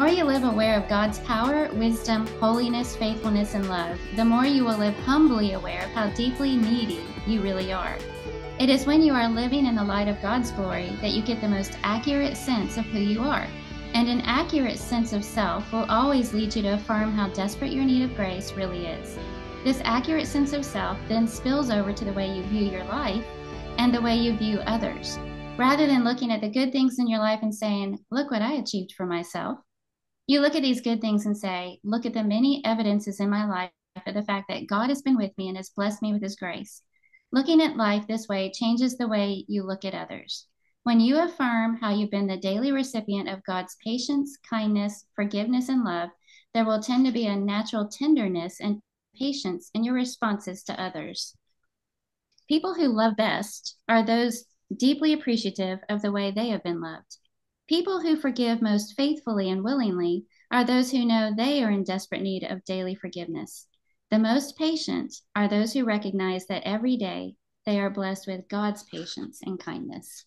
more you live aware of God's power, wisdom, holiness, faithfulness, and love, the more you will live humbly aware of how deeply needy you really are. It is when you are living in the light of God's glory that you get the most accurate sense of who you are. And an accurate sense of self will always lead you to affirm how desperate your need of grace really is. This accurate sense of self then spills over to the way you view your life and the way you view others. Rather than looking at the good things in your life and saying, look what I achieved for myself, you look at these good things and say, look at the many evidences in my life of the fact that God has been with me and has blessed me with his grace. Looking at life this way changes the way you look at others. When you affirm how you've been the daily recipient of God's patience, kindness, forgiveness, and love, there will tend to be a natural tenderness and patience in your responses to others. People who love best are those deeply appreciative of the way they have been loved. People who forgive most faithfully and willingly are those who know they are in desperate need of daily forgiveness. The most patient are those who recognize that every day they are blessed with God's patience and kindness.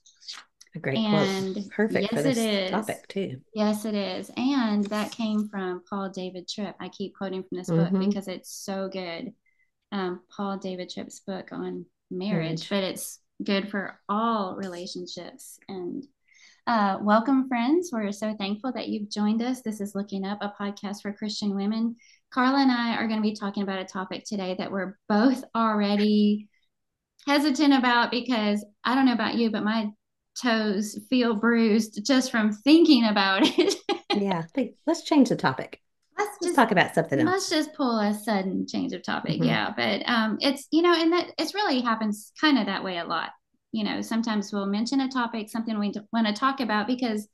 A great And quote. Perfect for yes, it this is. topic too. Yes, it is. And that came from Paul David Tripp. I keep quoting from this book Mm-hmm. because it's so good. Paul David Tripp's book on marriage, Marriage. but it's good for all relationships. And welcome, friends. We're so thankful that you've joined us. This is Looking Up, a podcast for Christian women. Carla and I are going to be talking about a topic today that we're both already hesitant about because I don't know about you, but my toes feel bruised just from thinking about it. Yeah. Let's change the topic. let's Let's just talk about something let's else. just pull a sudden change of topic. Mm-hmm. Yeah, but it's and that it's really happens kind of that way a lot. Sometimes we'll mention a topic, something we want to talk about because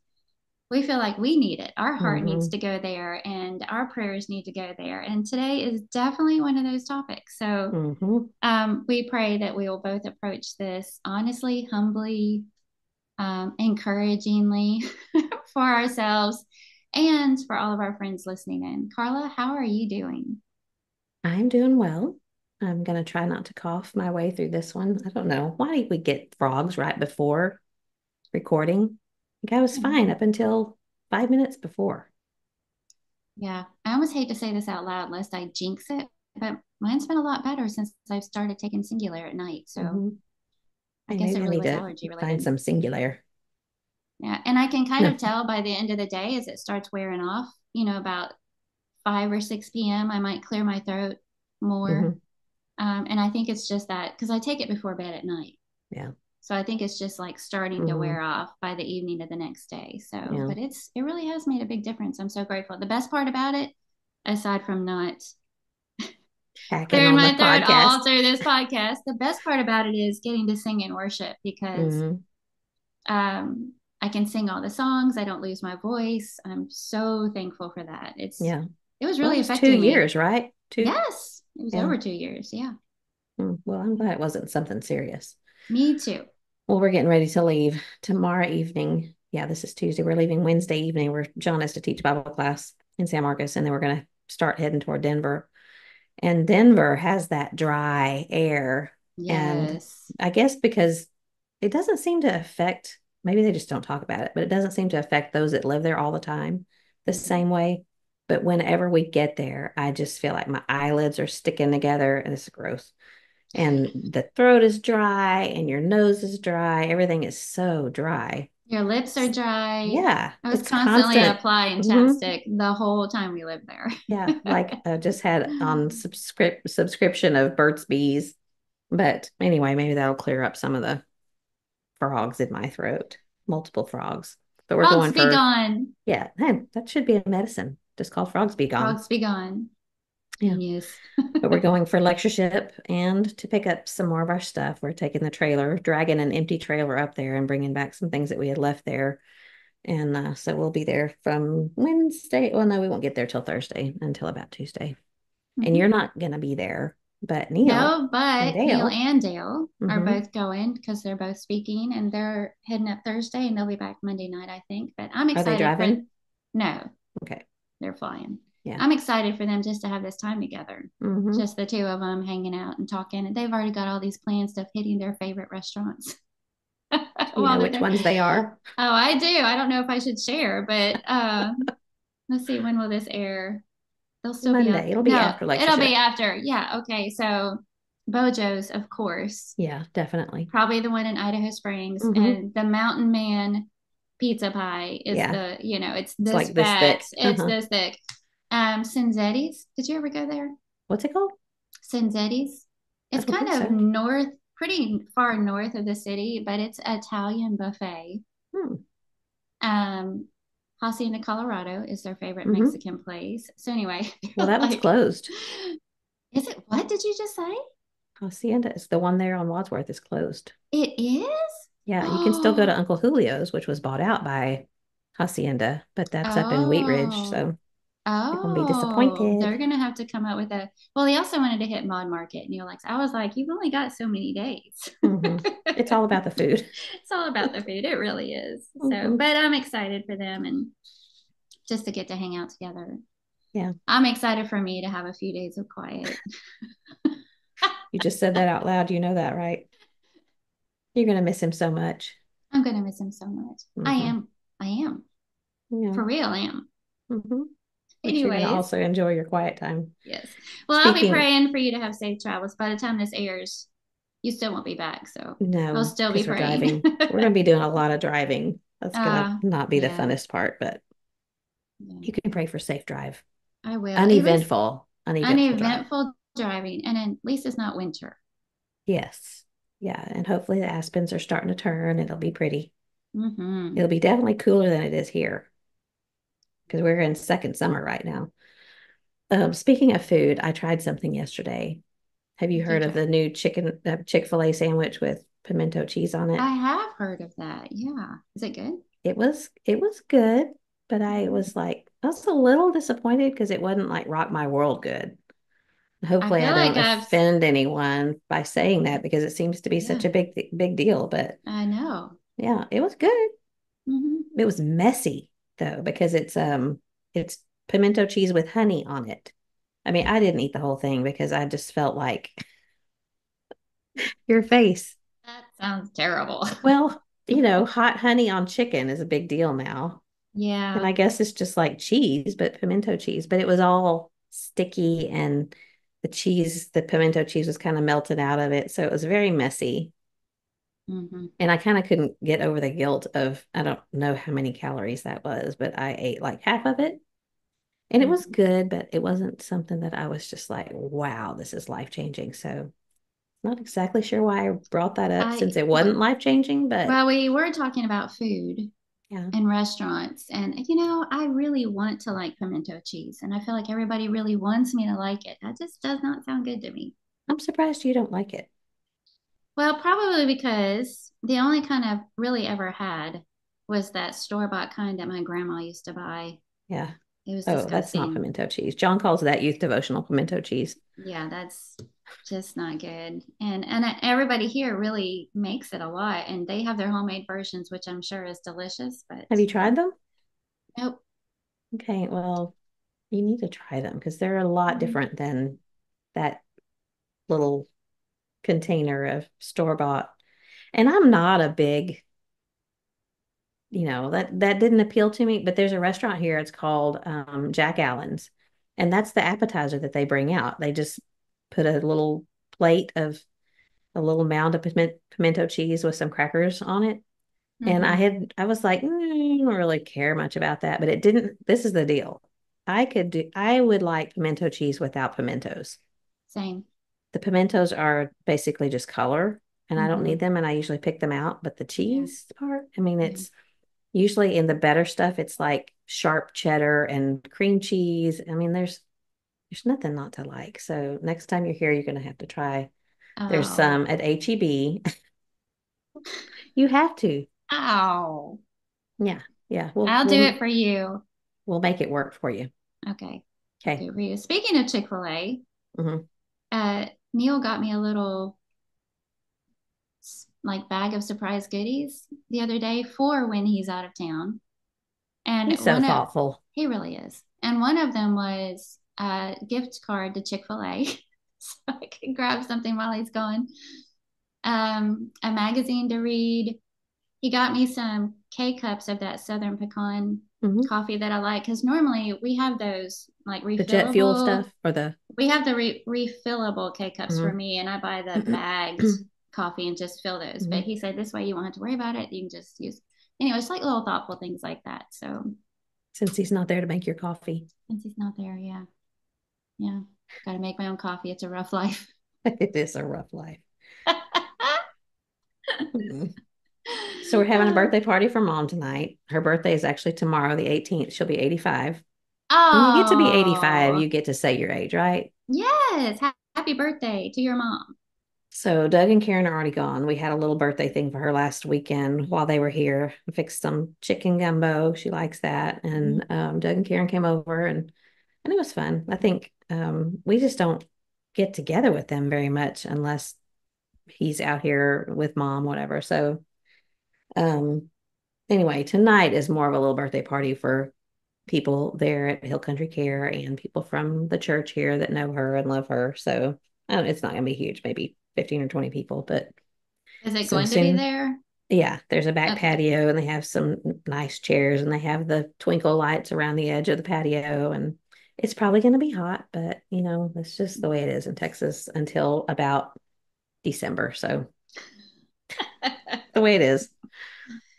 we feel like we need it. Our heart needs Mm-hmm. to go there and our prayers need to go there. And today is definitely one of those topics. So Mm-hmm. we pray that we will both approach this honestly, humbly, encouragingly for ourselves and for all of our friends listening in. Carla, how are you doing? I'm doing well. I'm gonna try not to cough my way through this one. I don't know. Why did we get frogs right before recording? Like I was fine up until 5 minutes before. Yeah, I almost hate to say this out loud lest I jinx it, but mine's been a lot better since I've started taking Singular at night. So Mm-hmm. I Hey, guess maybe it I really need was to allergy find related. some singular. Yeah, and I can kind No. of tell by the end of the day as it starts wearing off, about 5 or 6 p.m., I might clear my throat more. Mm-hmm. And I think it's just that because I take it before bed at night. Yeah. So I think it's just like starting to Mm-hmm. wear off by the evening of the next day. So, Yeah. but it really has made a big difference. I'm so grateful. The best part about it, aside from not Hacking clearing on the my throat podcast. all through this podcast, the best part about it is getting to sing and worship because Mm-hmm. um, I can sing all the songs. I don't lose my voice. I'm so thankful for that. Yeah. It was Well, it really was two affecting me. years, right? Two. Yes, it was Yeah. over 2 years. Yeah, Well, I'm glad it wasn't something serious. me too. Well, we're getting ready to leave tomorrow evening. Yeah, this is Tuesday. We're leaving Wednesday evening where John has to teach Bible class in San Marcos, and then we're going to start heading toward Denver. And Denver has that dry air. And Yes. I guess because it doesn't seem to affect, maybe they just don't talk about it, but it doesn't seem to affect those that live there all the time the Mhm. same way. But whenever we get there, I just feel like my eyelids are sticking together and it's gross. And the throat is dry and your nose is dry. Everything is so dry. Your lips are dry. Yeah, I was it's constantly constant. applying Hmm. chapstick the whole time we lived there. Yeah, like I just had on subscription of Burt's Bees. But anyway, maybe that'll clear up some of the frogs in my throat, multiple frogs. But we're Frogs going be for, gone. yeah, hey, that should be a medicine. Just called Frogs Be Gone. Frogs be gone. Yeah. Genius. But we're going for lectureship and to pick up some more of our stuff. We're taking the trailer, dragging an empty trailer up there and bringing back some things that we had left there. And so we'll be there from Wednesday. Well, no, we won't get there till Thursday until about Tuesday. And you're Mhm. not going to be there, but Neil No, and but Neil Dale. and Dale are Mm-hmm. both going because they're both speaking and they're heading up Thursday and they'll be back Monday night, I think. But I'm Are they excited for, driving? no, Okay. they're flying. Yeah. I'm excited for them just to have this time together. Mm-hmm. Just the two of them hanging out and talking. And they've already got all these plans of hitting their favorite restaurants You while know they're which there. ones they are? Oh, I do. I don't know if I should share, but Let's see, when will this air? They'll still be up. Monday. It'll be No, after it'll be lectureship. after. Yeah, okay. So Bojo's, of course, Yeah, definitely. probably the one in Idaho Springs, Hmm. and the Mountain Man pizza pie is Yeah, the, it's it's this like this fat. thick. It's Uh-huh. this thick. Sinzetti's. Did you ever go there? What's it called? Sinzetti's. I It's don't kind think of so. north, pretty far north of the city, but it's Italian buffet. Hmm. Um, Hacienda, Colorado is their favorite Hmm. Mexican place. So anyway, Well, that one's like, closed. is it, what did you just say? Hacienda is the one there on Wadsworth is closed. It is? Yeah, you can still go to Oh, Uncle Julio's, which was bought out by Hacienda, but that's up in Wheat Ridge, oh, so you're gonna be oh, they're disappointed. gonna have to come up with a, well, they also wanted to hit Mod Market, and you're like, I was like, you've only got so many days. Hmm. It's all about the food. It's all about the food. It really is. So, Hmm. but I'm excited for them and just to get to hang out together. Yeah, I'm excited for me to have a few days of quiet. you just said that out loud. You know that, right? You're gonna miss him so much. I'm gonna miss him so much. I Hmm. am. I am. Yeah. For real, I am. Hmm. But you're gonna Anyways, also enjoy your quiet time. yes. Well, I'll be Speaking, praying for you to have safe travels. By the time this airs, you still won't be back. So I'll no, still be because we're praying. driving. We're gonna be doing a lot of driving. That's gonna not be the Yeah, funnest part, but you yeah, can pray for safe drive. I will. At least Uneventful drive. uneventful driving. And at least it's not winter. Yes. Yeah. And hopefully the aspens are starting to turn. It'll be pretty. Mm-hmm. It'll be definitely cooler than it is here because we're in second summer right now. Speaking of food, I tried something yesterday. Have you What did you heard of try? the new Chick-fil-A sandwich with pimento cheese on it? I have heard of that. Yeah. Is it good? It was good, but Mhm. I was a little disappointed because it wasn't like rock my world good. I Hopefully I feel like don't I've, offend anyone by saying that because it seems to be yeah, such a big deal. But I know. yeah, it was good. Hmm. It was messy though because it's pimento cheese with honey on it. I mean, I didn't eat the whole thing because I just felt like your face. That sounds terrible. Well, hot honey on chicken is a big deal now. And Yeah. I guess it's just like cheese, but pimento cheese, but it was all sticky and the pimento cheese was kind of melted out of it. So it was very messy. Hmm. And I kind of couldn't get over the guilt of, I don't know how many calories that was, but I ate like half of it. And it was Hmm. good, but it wasn't something that I was just like, wow, this is life changing. So, not exactly sure why I brought that up since it wasn't life changing, but Well, we were talking about food yeah, and restaurants, and I really want to like pimento cheese, and I feel like everybody really wants me to like it. That just does not sound good to me. I'm surprised you don't like it. Well, probably because the only kind I've really ever had was that store-bought kind that my grandma used to buy. Yeah. It was Oh, that's not disgusting. pimento cheese. John calls that youth devotional pimento cheese. Yeah, that's just not good. And everybody here really makes it a lot, and they have their homemade versions, which I'm sure is delicious. But Have you tried them? nope. Okay, well, you need to try them because they're a lot Mhm. different than that little container of store-bought. And I'm not a big, that didn't appeal to me, but there's a restaurant here, it's called Jack Allen's. And that's the appetizer that they bring out. They just put a little plate of a little mound of pimento cheese with some crackers on it. And Mhm. I was like, I don't really care much about that, but it didn't. This is the deal. I would like pimento cheese without pimentos. Same. The pimentos are basically just color, and I don't need Mhm. them, and I usually pick them out. But the Yeah. cheese part, I mean, Yeah. it's usually in the better stuff, it's like sharp cheddar and cream cheese. I mean, there's nothing not to like. So next time you're here, you're gonna have to try. There's Oh. some at HEB. You have to. Ow. Yeah. Yeah. We'll I'll do it we'll for you. we'll make it work for you. Okay. I'll do Okay. it for you. Speaking of Chick-fil-A, Hmm. Neil got me a little like bag of surprise goodies the other day for when he's out of town. And He's so one of thoughtful. he really is. And one of them was a gift card to Chick-fil-A. So I can grab something while he's gone. A magazine to read. He got me some K-cups of that Southern pecan Hmm. coffee that I like, because normally we have those like The jet fuel refillable. stuff or the. We have the refillable K-cups for Mhm. me, and I buy the bagged coffee and just fill those. But Mhm. he said this way you won't have to worry about it. You can just use anyway. It's like little thoughtful things like that. So Since he's not there to make your coffee. since he's not there, yeah, yeah, got to make my own coffee. It's a rough life. It is a rough life. Mhm. So we're having a birthday party for mom tonight. Her birthday is actually tomorrow, the 18th. She'll be 85. When you get to be 85, Oh, you get to say your age, right? yes. Happy birthday to your mom. So Doug and Karen are already gone. We had a little birthday thing for her last weekend while they were here. I fixed some chicken gumbo. She likes that. Mhm. And Doug and Karen came over and it was fun. I think we just don't get together with them very much unless he's out here with mom, whatever. So um anyway, tonight is more of a little birthday party for people there at Hill Country Care and people from the church here that know her and love her. So it's not going to be huge, maybe 15 or 20 people, but Is it so going to be soon. there? Yeah, there's a back Okay. patio and they have some nice chairs and they have the twinkle lights around the edge of the patio. And it's probably going to be hot, but that's just the way it is in Texas until about December. So the way it is.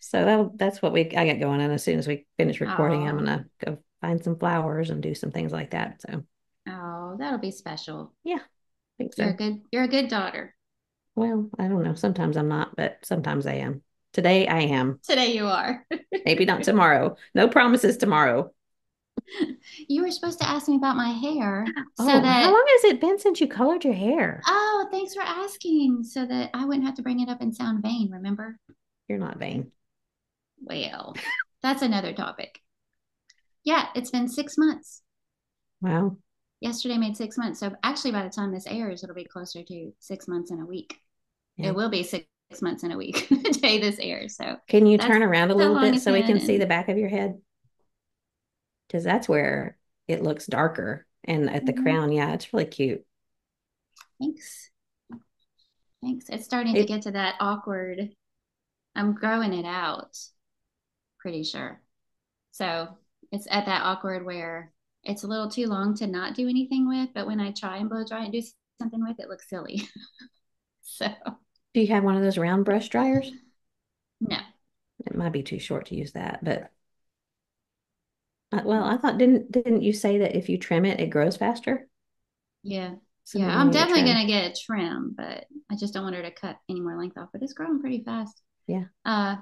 So that's what I got going on. As soon as we finish recording, I'm Oh, gonna go find some flowers and do some things like that. So oh, that'll be special. yeah, I think You're so. a good daughter. Well, I don't know. Sometimes I'm not, but sometimes I am. Today I am. Today you are. Maybe not tomorrow. No promises tomorrow. You were supposed to ask me about my hair so Oh, how that, long has it been since you colored your hair? oh, thanks for asking so that I wouldn't have to bring it up and sound vain, remember? You're not vain. Well, that's another topic. Yeah, it's been 6 months. Wow. Yesterday made 6 months. So actually, by the time this airs, it'll be closer to 6 months in a week. Yeah. It will be 6 months in a week the day this airs. So Can you that's turn around a how little long bit it's so we been. can see And the back of your head? Because that's where it looks darker. And at the mhm, crown, yeah, it's really cute. thanks. Thanks. It's starting to It get to that awkward. I'm growing it out, pretty sure. So it's at that awkward where it's a little too long to not do anything with, but when I try and blow dry and do something with it, looks silly. So Do you have one of those round brush dryers? no, It might be too short to use that, but well, I thought didn't you say that if you trim it, it grows faster? yeah, So yeah. maybe you I'm need to definitely trim. gonna get a trim, but I just don't want her to cut any more length off. But it's growing pretty fast. Yeah, Uh,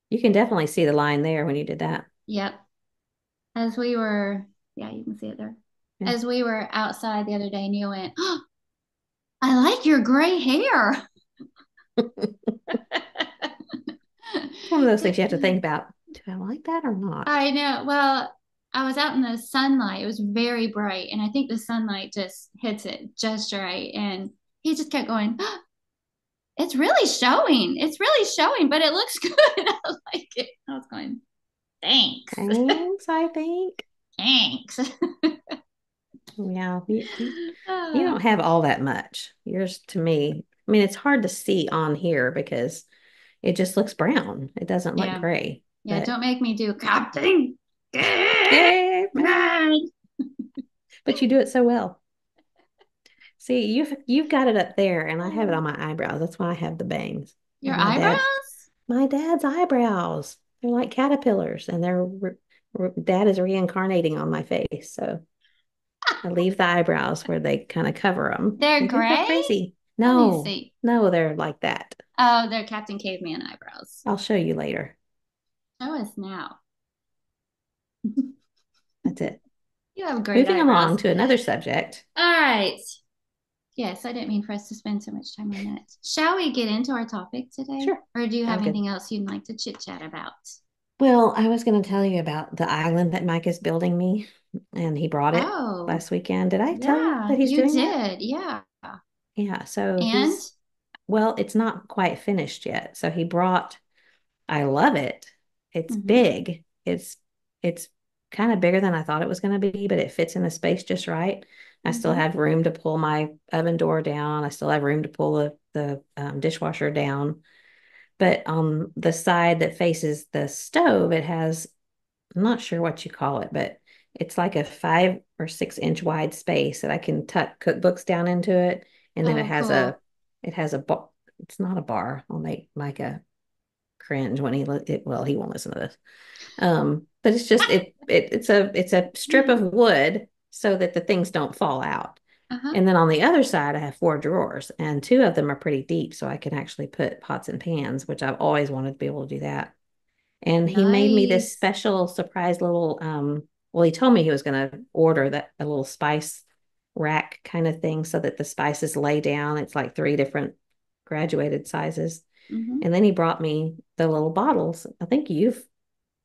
you can definitely see the line there when you did that. yep. As we were, yeah, you can see it there. Yeah, As we were outside the other day, Neil went, "Oh, I like your gray hair." it's one of those things you have to think about. Do I like that or not? I know. Well, I was out in the sunlight. It was very bright, and I think the sunlight just hits it just right. And he just kept going, "Oh, it's really showing. It's really showing, but it looks good." I like it. I was going, thanks. Thanks, I think. Thanks. Yeah, you Uh, don't have all that much. Yours to me, I mean, it's hard to see on here because it just looks brown. It doesn't look yeah. gray, Yeah. but Don't make me do Captain caveman. Man. But you do it so well. See, you've got it up there, and I have it on my eyebrows. That's why I have the bangs. Your And eyebrows? my dad's eyebrows. They're like caterpillars, and dad is reincarnating on my face. So I leave the eyebrows where they kind of cover them. They're They do go gray? crazy. Let me No, see. no, they're like that. Oh, they're Captain Caveman eyebrows. I'll show you later. Show us now. That's it. You have great Moving eyebrows. along to another subject. All right. Yes, I didn't mean for us to spend so much time on that. Shall we get into our topic today? Sure. Or do you have Sounds good. anything else you'd like to chit chat about? Well, I was going to tell you about the island that Mike is building me, and he brought it Oh, last weekend. Did I tell you yeah, that he's you doing that? did. Yeah. Yeah, so And well, it's not quite finished yet. So I love it. It's mhm, big. It's kind of bigger than I thought it was going to be, but it fits in the space just right. I still mhm, have room to pull my oven door down. I still have room to pull the dishwasher down. But on the side that faces the stove, it has, I'm not sure what you call it, but it's like a 5 or 6 inch wide space that I can tuck cookbooks down into it. And then Oh, cool. it has a bar. It's not a bar. I'll make Micah cringe when well, he won't listen to this. But it's just, it's a strip of wood so that the things don't fall out. Uh-huh. And then on the other side, I have 4 drawers, and 2 of them are pretty deep, so I can actually put pots and pans, which I've always wanted to be able to do that. And he made me this Nice. special surprise little well, he told me he was going to order that a little spice rack kind of thing so that the spices lay down. It's like 3 different graduated sizes. Mm-hmm. And then he brought me the little bottles. I think you've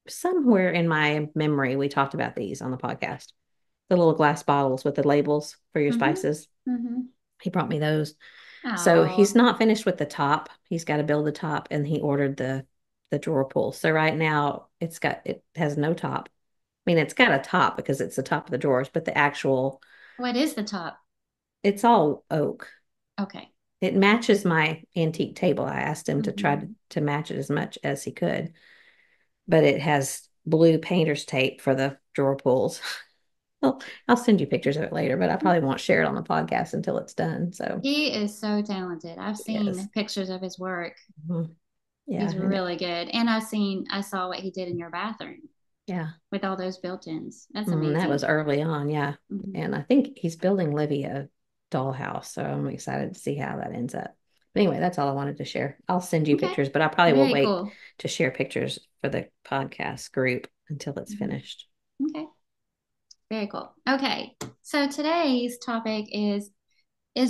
somewhere in my memory we talked about these on the podcast. The little glass bottles with the labels for your Mm-hmm. spices. Mm-hmm. He brought me those. So he's Oh, not finished with the top. He's got to build the top, and he ordered the drawer pull. So right now it has no top. I mean, it's got a top because it's the top of the drawers, but the actual what is the top? it's all oak. Okay. It matches my antique table. I asked him to try Mm-hmm. to match it as much as he could, but it has blue painter's tape for the drawer pulls. Well, I'll send you pictures of it later, but I probably won't share it on the podcast until it's done. So He is so talented. I've yes. seen pictures of his work. Mhm. Yeah. He's really good. And I saw what he did in your bathroom Yeah. with all those built-ins. That's That was amazing. early on. Yeah. Hmm. And I think he's building Livy a dollhouse. So I'm excited to see how that ends up. But anyway, that's all I wanted to share. I'll send you Okay. pictures, but I probably will Very wait cool. to share pictures for the podcast group until it's Hmm. finished. Okay. Very cool. Okay. So today's topic is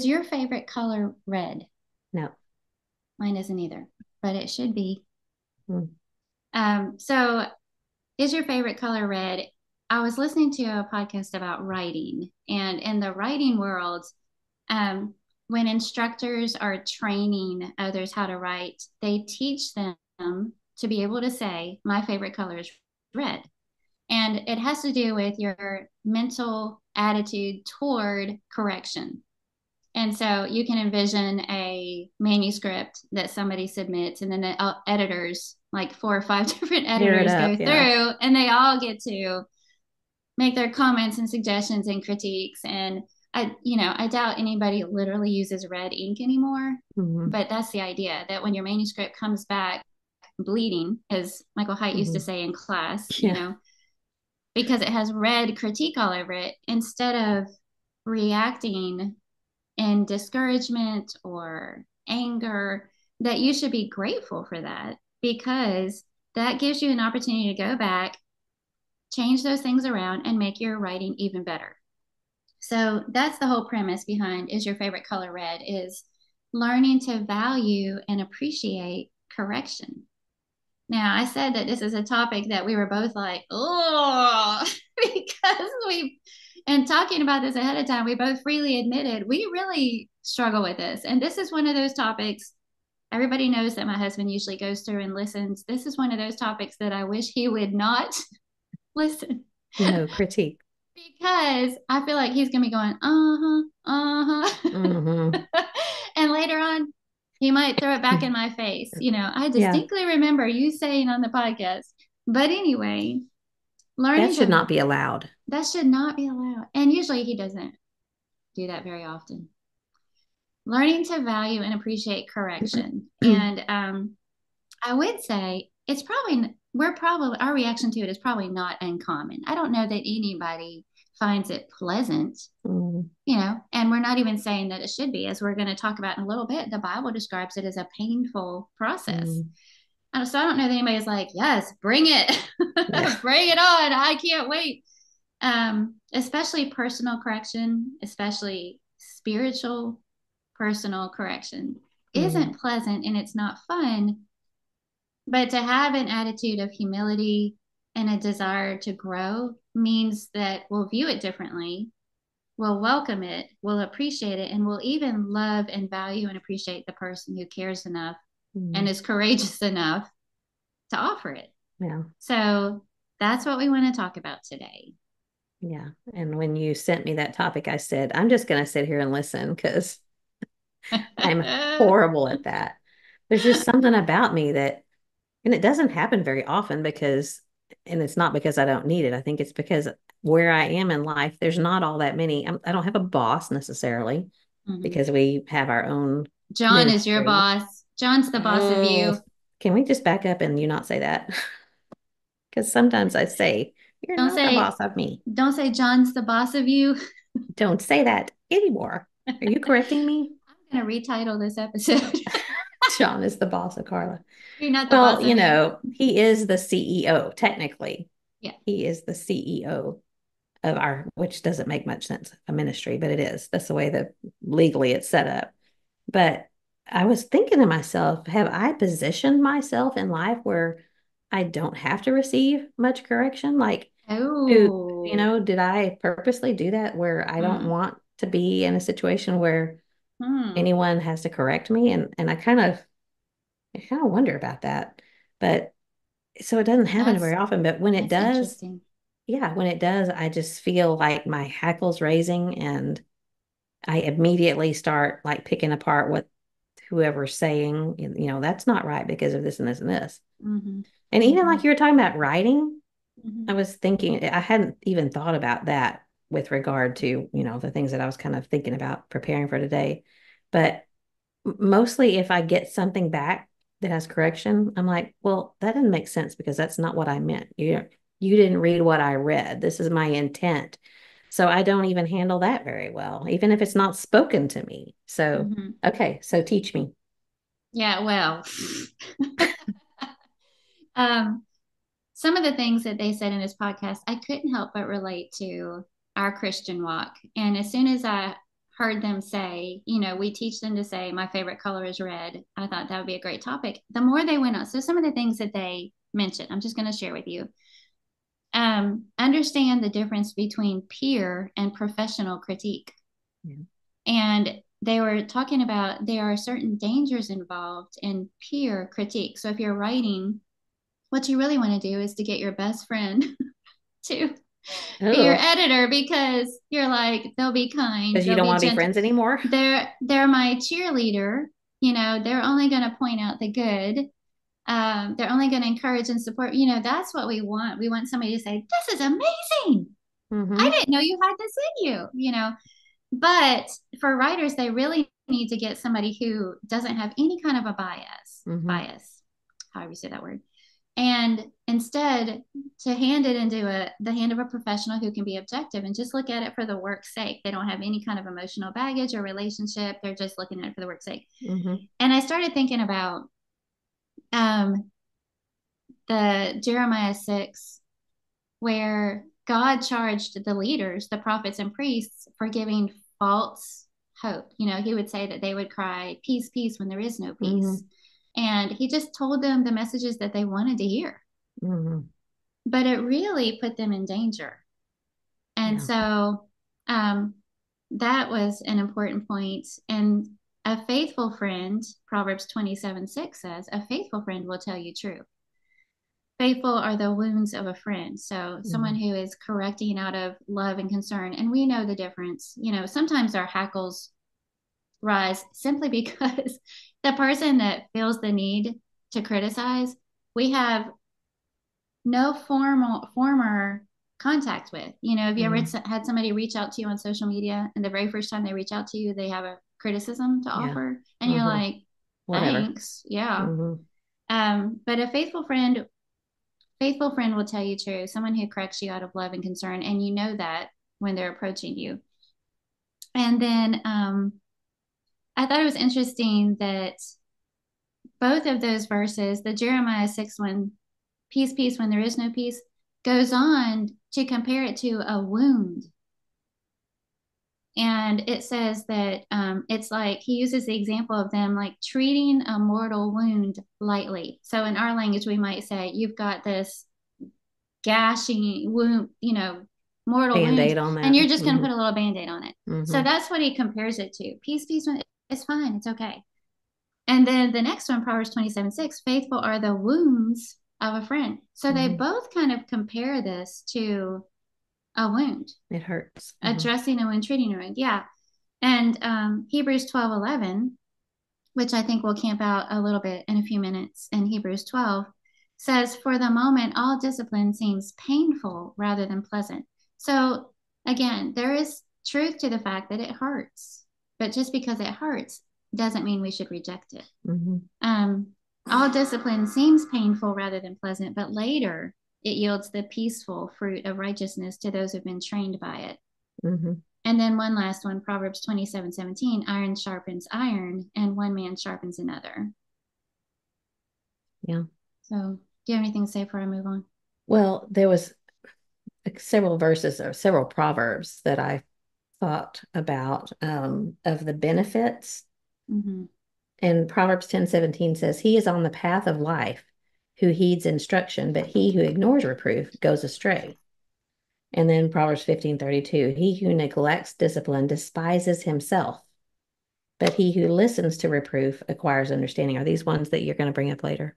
your favorite color red? No. Mine isn't either, but it should be. Mm. So is your favorite color red? I was listening to a podcast about writing, and in the writing world, um, when instructors are training others how to write, they teach them to be able to say, my favorite color is red. And it has to do with your mental attitude toward correction. And so you can envision a manuscript that somebody submits, and then the editors, like 4 or 5 different Tear it editors, go up. Yeah. through, and they all get to make their comments and suggestions and critiques. And I doubt anybody literally uses red ink anymore, Hmm. but that's the idea that when your manuscript comes back bleeding, as Michael Haidt used to Hmm. say in class, Yeah. because it has red critique all over it, instead of reacting in discouragement or anger, that you should be grateful for that, because that gives you an opportunity to go back, change those things around, and make your writing even better. So that's the whole premise behind is your favorite color red, is learning to value and appreciate correction. Now, I said that this is a topic that we were both like, oh, because and talking about this ahead of time, we both freely admitted we really struggle with this. And this is one of those topics, everybody knows that my husband usually goes through and listens. This is one of those topics that I wish he would not listen, No critique. because I feel like he's going to be going, uh-huh, uh-huh. Hmm. And later on, he might throw it back in my face. I Yeah. distinctly remember you saying on the podcast. But anyway, That learning should to, not be allowed. that should not be allowed. And usually he doesn't do that very often. Learning to value and appreciate correction. And I would say our reaction to it is probably not uncommon. I don't know that anybody finds it pleasant, Mm. and we're not even saying that it should be. As we're going to talk about in a little bit, the Bible describes it as a painful process. Mm. So I don't know that anybody's like, yes, bring it, Yeah. bring it on. I can't wait. Especially personal correction, especially spiritual personal correction, Mm. isn't pleasant and it's not fun. But to have an attitude of humility and a desire to grow means that we'll view it differently, we'll welcome it, we'll appreciate it, and we'll even love and value and appreciate the person who cares enough and Mm. is courageous enough to offer it. Yeah. So that's what we want to talk about today. Yeah. And when you sent me that topic, I said, I'm just going to sit here and listen because I'm horrible at that. there's just something about me that, and it doesn't happen very often because, and it's not because I don't need it. I think it's because where I am in life, there's not all that many. I don't have a boss necessarily Mhm. because we have our own John is your ministry. boss. John's the boss of Oh, you. can we just back up and you not say that? Because sometimes I say, you're Don't not the say, boss of me. don't say John's the boss of you. Don't say that anymore. Are you correcting me? I'm going to retitle this episode. John is the boss of Carla. You're not the Well, boss of me. he is the CEO, technically. Yeah. He is the CEO of our, which doesn't make much sense, a ministry, but it is. That's the way that legally it's set up. But I was thinking to myself, have I positioned myself in life where I don't have to receive much correction? Like, Oh. did I purposely do that where I don't Hmm. want to be in a situation where Hmm. anyone has to correct me? And I kind of wonder about that. But so it doesn't happen very That's often, but when it that's does, interesting. yeah, when it does, I just feel like my hackles raising and I immediately start like picking apart what whoever's saying, that's not right because of this and this and this. Hmm. And even Hmm. like you were talking about writing, I Hmm. was thinking, I hadn't even thought about that with regard to, the things that I was kind of thinking about preparing for today. But mostly if I get something back that has correction, I'm like, well, that didn't make sense because that's not what I meant. You didn't read what I read. This is my intent. So I don't even handle that very well, even if it's not spoken to me. So, Hmm. okay, so teach me. Yeah, well, um, some of the things that they said in this podcast, I couldn't help but relate to our Christian walk. And as soon as I heard them say, we teach them to say, my favorite color is red, I thought that would be a great topic. The more they went on, so some of the things that they mentioned, I'm just going to share with you. Understand the difference between peer and professional critique. Yeah. And they were talking about there are certain dangers involved in peer critique. So if you're writing, what you really want to do is to get your best friend to be your Oh, editor because you're like, they'll be kind, because you they'll don't be want to be gentle. friends anymore. They're my cheerleader. They're only going to point out the good. They're only going to encourage and support. That's what we want. We want somebody to say, "This is amazing. I Mm-hmm. didn't know you had this in you." But for writers, they really need to get somebody who doesn't have any kind of a Mm-hmm. bias, however you say that word, and instead to hand it into the hand of a professional who can be objective and just look at it for the work's sake. They don't have any kind of emotional baggage or relationship. They're just looking at it for the work's sake. Mm-hmm. And I started thinking about um, the Jeremiah 6, where God charged the leaders, the prophets and priests, for giving false hope. He would say that they would cry, "Peace, peace," when there is no Mm-hmm. peace. And he just told them the messages that they wanted to hear. Mm-hmm. But it really put them in danger. And Yeah. so um, that was an important point. And a faithful friend, Proverbs 27:6 says, a faithful friend will tell you truth. Faithful are the wounds of a friend. So someone Mm-hmm. who is correcting out of love and concern. And we know the difference. Sometimes our hackles rise simply because the person that feels the need to criticize, we have no former contact with. Have you ever Mm-hmm. had somebody reach out to you on social media and the very first time they reach out to you, they have a criticism to Yeah. offer and you're Mm-hmm. like, Whatever. thanks. Yeah. Mm-hmm. But a faithful friend will tell you true, someone who corrects you out of love and concern. And you know that when they're approaching you. And then I thought it was interesting that both of those verses, the Jeremiah 6 one, peace, peace when there is no peace, goes on to compare it to a wound. And it says that it's like he uses the example of them like treating a mortal wound lightly. So in our language, we might say, you've got this gashing wound, mortal wound, Band-Aid on and that. you're just going to Mm-hmm. put a little band aid on it. So Mm-hmm. that's what he compares it to. Peace, peace, it's fine, it's okay. And then the next one, Proverbs 27:6, faithful are the wounds of a friend. So they Mm-hmm. both kind of compare this to a wound, It hurts. Mm-hmm. addressing a wound, treating a wound. Yeah. And Hebrews 12:11 which I think we'll camp out a little bit in a few minutes in Hebrews 12, says, "For the moment, all discipline seems painful rather than pleasant." So, again, there is truth to the fact that it hurts, but just because it hurts doesn't mean we should reject it. Mm-hmm. All discipline seems painful rather than pleasant, but later it yields the peaceful fruit of righteousness to those who've been trained by it. Mm-hmm. And then one last one, Proverbs 27:17, iron sharpens iron, and one man sharpens another. Yeah. So, do you have anything to say before I move on? Well, there was several verses or several proverbs that I thought about of the benefits. Mm-hmm. And Proverbs 10:17 says, "He is on the path of life who heeds instruction, but he who ignores reproof goes astray." And then Proverbs 15:32, "He who neglects discipline despises himself, but he who listens to reproof acquires understanding." Are these ones that you're going to bring up later?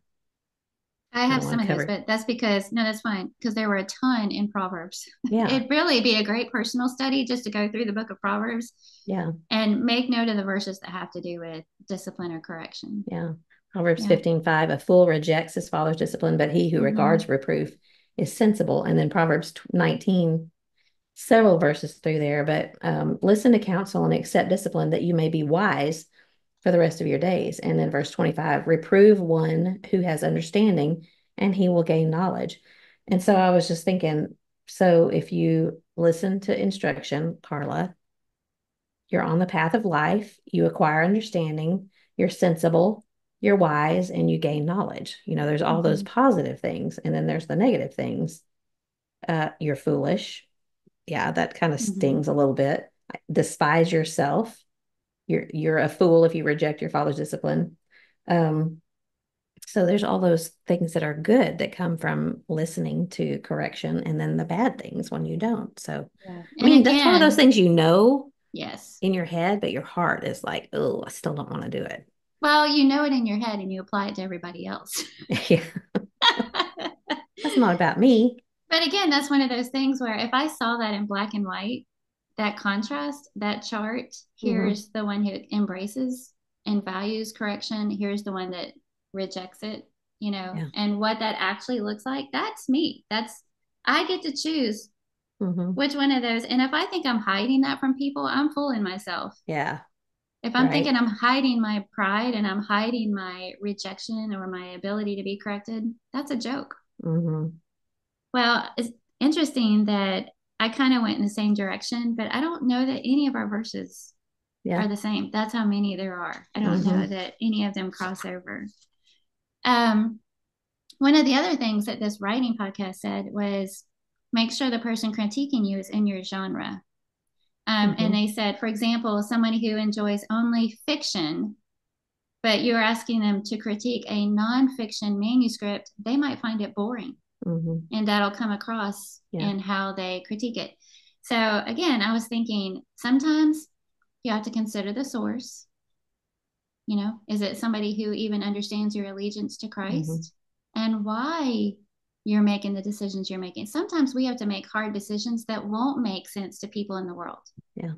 I I have don't some want to of those, cover. but that's because, no, that's fine, because there were a ton in Proverbs. Yeah. It'd really be a great personal study just to go through the book of Proverbs Yeah. and make note of the verses that have to do with discipline or correction. Yeah. Proverbs Yeah. 15:5, "A fool rejects his father's discipline, but he who regards reproof is sensible." And then Proverbs 19, several verses through there, but listen to counsel and accept discipline that you may be wise for the rest of your days. And then verse 25, "Reprove one who has understanding, and he will gain knowledge." And so I was just thinking, so if you listen to instruction, Carla, you're on the path of life, you acquire understanding, you're sensible, you're wise, and you gain knowledge. There's all those positive things, and then there's the negative things. You're foolish. Yeah, that kind of stings a little bit. Despise yourself. You're a fool if you reject your father's discipline. So there's all those things that are good that come from listening to correction, and then the bad things when you don't. So, Yeah. I And mean, that's one of those again, things yes. in your head, but your heart is like, oh, I still don't want to do it. Well, you know it in your head and you apply it to everybody else. Yeah, that's not about me. But again, that's one of those things where if I saw that in black and white, that contrast, that chart, Mm-hmm. here's the one who embraces and values correction, here's the one that rejects it, Yeah. and what that actually looks like, that's me. I get to choose Mm-hmm. which one of those. And if I think I'm hiding that from people, I'm fooling myself. Yeah. If I'm thinking Right. I'm hiding my pride and I'm hiding my rejection or my ability to be corrected, that's a joke. Mm-hmm. Well, it's interesting that I kind of went in the same direction, but I don't know that any of our verses are Yeah. the same. That's how many there are. I don't know Mm-hmm. that any of them cross over. Um, One of the other things that this writing podcast said was make sure the person critiquing you is in your genre. And Mm-hmm. they said, for example, somebody who enjoys only fiction, but you're asking them to critique a nonfiction manuscript, they might find it boring. Mm-hmm. And that'll come across Yeah. in how they critique it. So, again, I was thinking sometimes you have to consider the source. Is it somebody who even understands your allegiance to Mm-hmm. Christ and why you're making the decisions you're making? Sometimes we have to make hard decisions that won't make sense to people in the world. Yeah.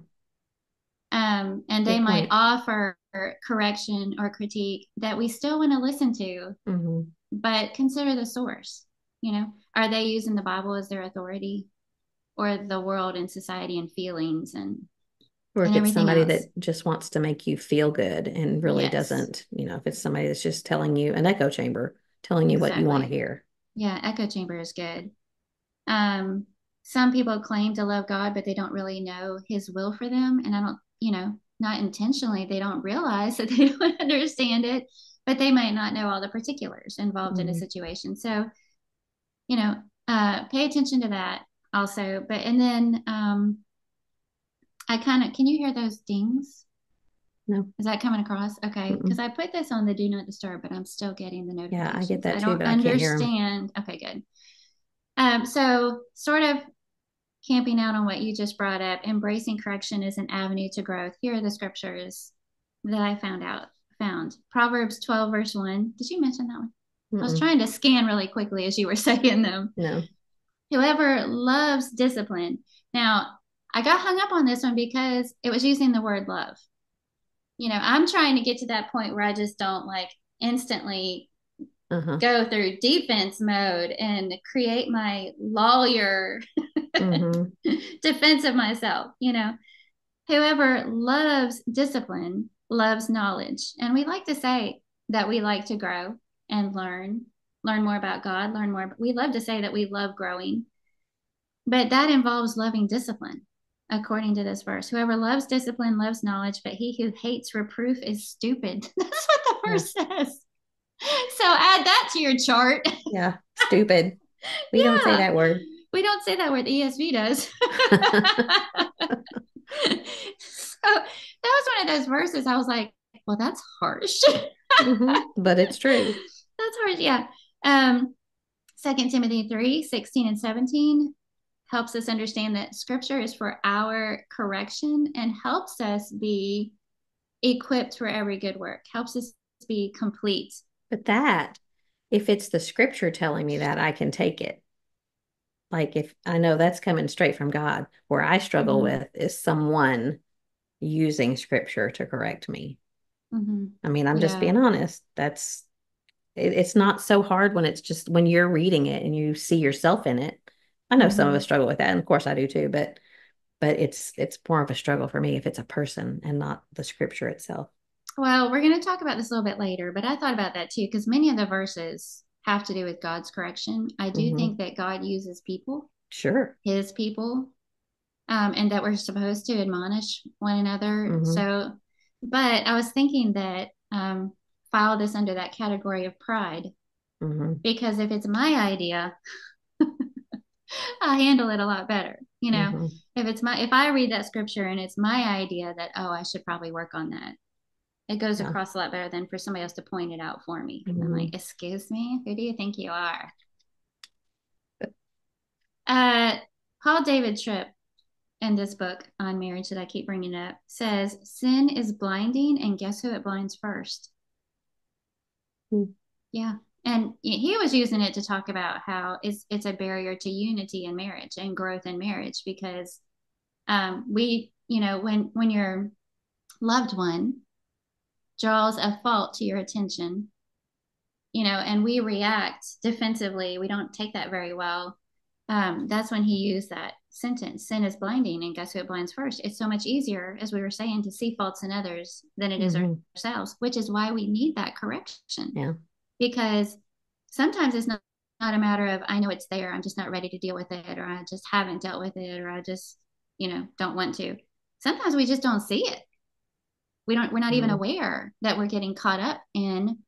And they Good might point. offer correction or critique that we still want to listen to, Mm-hmm. but consider the source. Are they using the Bible as their authority or the world and society and feelings Or if and it's everything somebody else? that just wants to make you feel good and really Yes, doesn't, if it's somebody that's just telling you an echo chamber, telling you what you want to exactly. hear. Yeah, echo chamber is good. Um, some people claim to love God, but they don't really know his will for them. And I don't, not intentionally, they don't realize that they don't understand it, but they might not know all the particulars involved in a Mm-hmm. situation. So, pay attention to that also. But, and then can you hear those dings? No. Is that coming across? Okay. Because Mm-mm. I put this on the do not disturb, but I'm still getting the Yeah, I get notifications. that I too, don't but I can't hear them. understand. Okay, good. So, sort of camping out on what you just brought up, embracing correction is an avenue to growth. Here are the scriptures that I found. Proverbs 12, verse 1. Did you mention that one? I was Mm-mm. trying to scan really quickly as you were saying them. No. Whoever loves discipline. Now, I got hung up on this one because it was using the word love. I'm trying to get to that point where I just don't like instantly Uh-huh. go through defense mode and create my lawyer Mm-hmm. defense of myself. Whoever loves discipline loves knowledge. And we like to say that we like to grow and learn more about God, learn more. We love to say that we love growing, but that involves loving discipline. According to this verse, whoever loves discipline loves knowledge, but he who hates reproof is stupid. That's what the Yeah. verse says. So add that to your chart. Yeah. Stupid. We don't say Yeah, that word. we don't say that word. The ESV does. So that was one of those verses I was like, well, that's harsh. But it's true. That's harsh. Yeah. Um, 2 Timothy 3:16 and 17 helps us understand that scripture is for our correction and helps us be equipped for every good work, helps us be complete. But that, if it's the scripture telling me that, I can take it. Like if I know that's coming straight from God, where I struggle Mm-hmm. with is someone using scripture to correct me. Mm-hmm. I mean, I'm just Yeah. being honest. It's not so hard when it's just when you're reading it and you see yourself in it. I know some of Mm-hmm. us struggle with that, and of course I do too, but it's more of a struggle for me if it's a person and not the scripture itself. Well, we're going to talk about this a little bit later, but I thought about that too because many of the verses have to do with God's correction. I do Hmm. think that God uses people, Sure. his people, and that we're supposed to admonish one another. Hmm. So, but I was thinking that file this under that category of pride Hmm. because if it's my idea, I handle it a lot better. Hmm. If I read that scripture and it's my idea that, oh, I should probably work on that, it goes Yeah. across a lot better than for somebody else to point it out for me. I'm Hmm. like, excuse me, who do you think you are? Paul David Tripp in this book on marriage that I keep bringing up says sin is blinding, and guess who it blinds first? Yeah. And he was using it to talk about how it's a barrier to unity in marriage and growth in marriage because when your loved one draws a fault to your attention, and we react defensively, we don't take that very well. That's when he used that sentence: sin is blinding, and guess who it blinds first? It's so much easier, as we were saying, to see faults in others than it is Hmm. ourselves, which is why we need that correction. Yeah. Because sometimes it's not a matter of, I know it's there, I'm just not ready to deal with it, or I just haven't dealt with it, or I just, don't want to. Sometimes we just don't see it. We're not even Hmm. aware that we're getting caught up in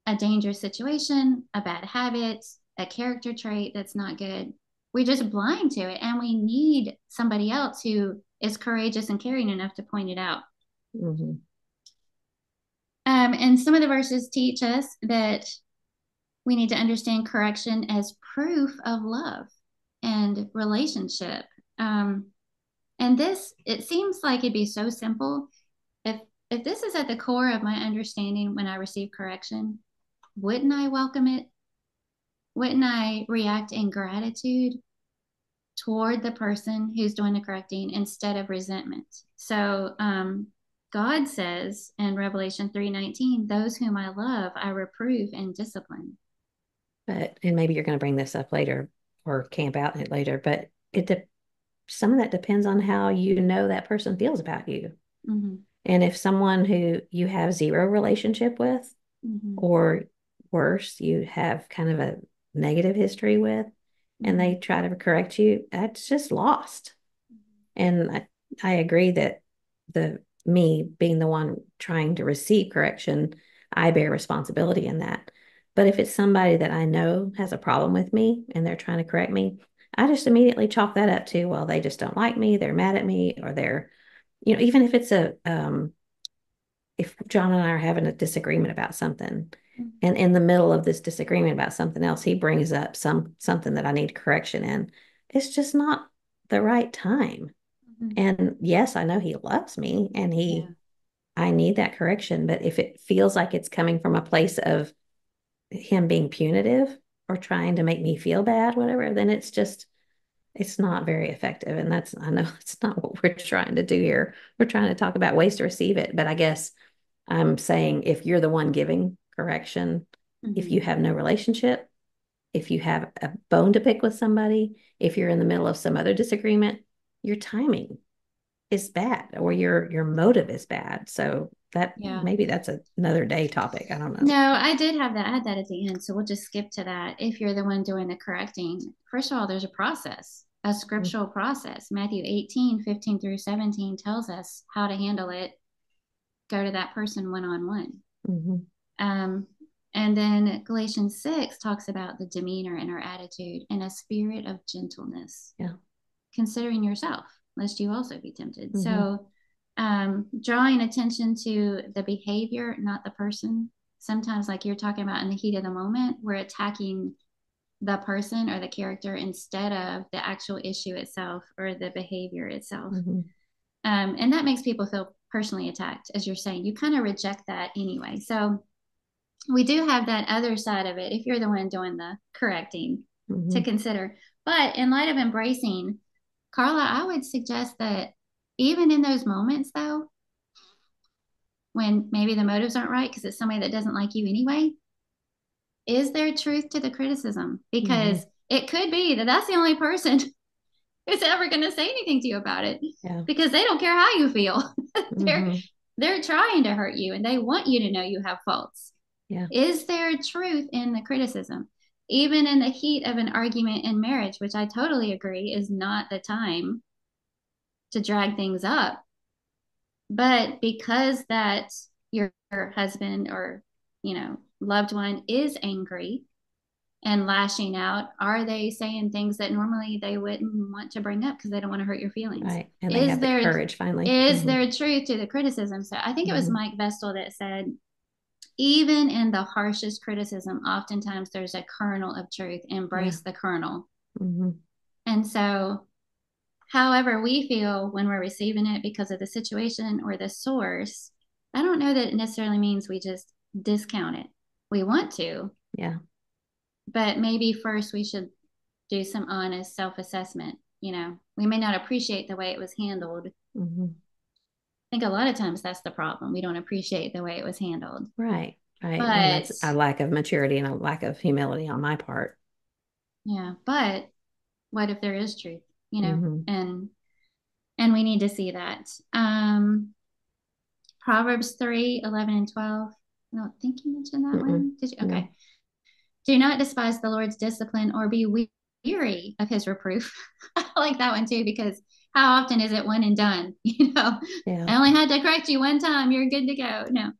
a dangerous situation, a bad habit, a character trait that's not good. We're just blind to it, and we need somebody else who is courageous and caring enough to point it out. Hmm. And some of the verses teach us that we need to understand correction as proof of love and relationship. Um, and this, it seems like it'd be so simple. If if this is at the core of my understanding when I receive correction, wouldn't I welcome it? Wouldn't I react in gratitude toward the person who's doing the correcting instead of resentment? So God says in Revelation 3:19, those whom I love, I reprove and discipline. And maybe you're going to bring this up later or camp out in it later, but some of that depends on how you know that person feels about you. Mm-hmm. And if someone who you have zero relationship with, Mm-hmm. or worse, you have kind of a negative history with, and Mm-hmm. they try to correct you, that's just lost. And I agree that me being the one trying to receive correction, I bear responsibility in that. But if it's somebody that I know has a problem with me and they're trying to correct me, I just immediately chalk that up to, well, they just don't like me, they're mad at me, or they're, even if it's if John and I are having a disagreement about something, and in the middle of this disagreement about something else, he brings up something that I need correction in, it's just not the right time. Mm-hmm. And yes, I know he loves me and Yeah. I need that correction. But if it feels like it's coming from a place of him being punitive or trying to make me feel bad, whatever, then it's not very effective. And I know it's not what we're trying to do here. We're trying to talk about ways to receive it. But I guess I'm saying if you're the one giving correction, if you Mm-hmm. have no relationship, if you have a bone to pick with somebody, if you're in the middle of some other disagreement, your timing is bad or your motive is bad. So that Yeah. maybe that's another day topic. I don't know. No, I did have that. I had that at the end. So we'll just skip to that. If you're the one doing the correcting, first of all, there's a process, a scriptural process. Matthew 18:15 through 17 tells us how to handle it. Go to that person one on one. Mm-hmm. And then Galatians 6 talks about the demeanor and our attitude and a spirit of gentleness, Yeah. considering yourself, lest you also be tempted. Mm-hmm. So, drawing attention to the behavior, not the person. Sometimes, like you're talking about in the heat of the moment, we're attacking the person or the character instead of the actual issue itself or the behavior itself. Mm-hmm. And that makes people feel personally attacked, as you're saying. You kind of reject that anyway. So, we do have that other side of it if you're the one doing the correcting Mm-hmm. to consider. But in light of embracing, Carla, I would suggest that even in those moments, though, when maybe the motives aren't right because it's somebody that doesn't like you anyway, is there truth to the criticism? Mm-hmm. Because it could be that that's the only person who's ever going to say anything to you about it Yeah. because they don't care how you feel. they're Mm-hmm. they're trying to hurt you and they want you to know you have faults. Yeah. Is there truth in the criticism? Even in the heat of an argument in marriage, which I totally agree is not the time to drag things up. But because that your husband or, loved one is angry and lashing out, are they saying things that normally they wouldn't want to bring up because they don't want to hurt your feelings? Right. And they Is have the there courage finally. is Mm-hmm. there truth to the criticism? So I think it was Mm-hmm. Mike Vestal that said, even in the harshest criticism, oftentimes there's a kernel of truth. Yeah. Embrace the kernel. Mm-hmm. And so, however we feel when we're receiving it because of the situation or the source, I don't know that it necessarily means we just discount it. We want to, Yeah. but maybe first we should do some honest self assessment. We may not appreciate the way it was handled. Mm-hmm. I think a lot of times that's the problem. We don't appreciate the way it was handled. Right. Right. And But that's a lack of maturity and a lack of humility on my part. yeah, but what if there is truth? Mm-hmm. And we need to see that. Proverbs 3:11 and 12. I don't think you mentioned that Mm-mm. one. Did you? No. Okay. Do not despise the Lord's discipline or be weary of his reproof. I like that one too, because how often is it one and done? Yeah. I only had to correct you one time. You're good to go. No.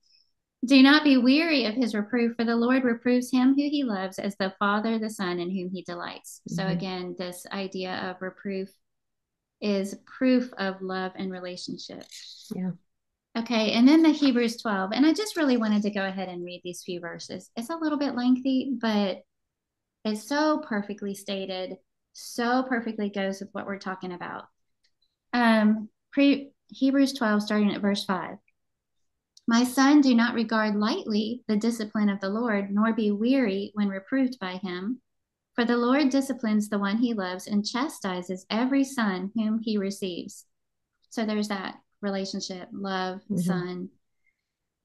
Do not be weary of his reproof, for the Lord reproves him who he loves as the Father, the Son, in whom he delights. So Mm-hmm. again, this idea of reproof is proof of love and relationship. Yeah. Okay, and then the Hebrews 12. And I just really wanted to go ahead and read these few verses. It's a little bit lengthy, but it's so perfectly stated, so perfectly goes with what we're talking about. Hebrews 12, starting at verse 5. My son, do not regard lightly the discipline of the Lord, nor be weary when reproved by him. For the Lord disciplines the one he loves and chastises every son whom he receives. So there's that relationship, love, Mm-hmm. son.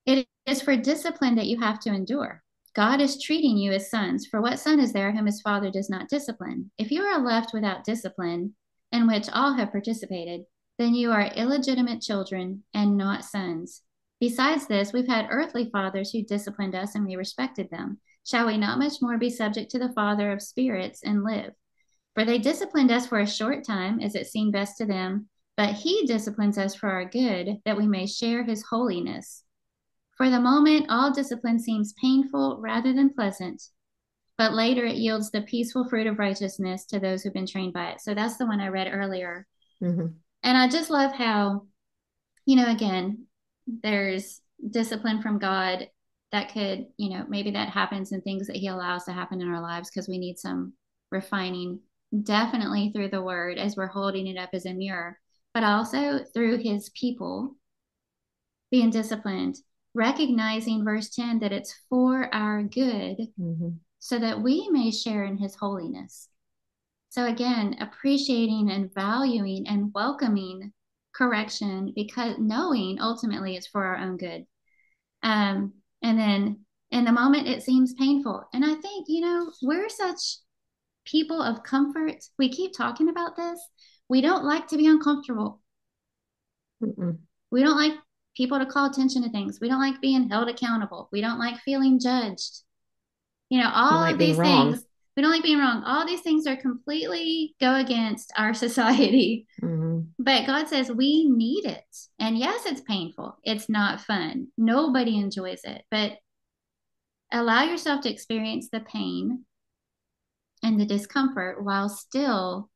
It is for discipline that you have to endure. God is treating you as sons. For what son is there whom his father does not discipline? If you are left without discipline, in which all have participated, then you are illegitimate children and not sons. Besides this, we've had earthly fathers who disciplined us and we respected them. Shall we not much more be subject to the Father of spirits and live? For they disciplined us for a short time, as it seemed best to them, but he disciplines us for our good, that we may share his holiness. For the moment, all discipline seems painful rather than pleasant, but later it yields the peaceful fruit of righteousness to those who've been trained by it. So that's the one I read earlier. Mm-hmm. And I just love how, again, there's discipline from God that could, maybe that happens in things that he allows to happen in our lives because we need some refining, definitely through the word as we're holding it up as a mirror, but also through his people being disciplined, recognizing verse 10 that it's for our good Mm-hmm. so that we may share in his holiness. So again, appreciating and valuing and welcoming correction because knowing ultimately it's for our own good. Um, and then in the moment, it seems painful. And I think, we're such people of comfort. We keep talking about this. We don't like to be uncomfortable. Mm-mm. We don't like people to call attention to things. We don't like being held accountable. We don't like feeling judged. Don't All like of being these wrong. things, we don't like being wrong. All these things are completely go against our society. Mm-hmm. But God says we need it. And yes, it's painful. It's not fun. Nobody enjoys it. But allow yourself to experience the pain and the discomfort while still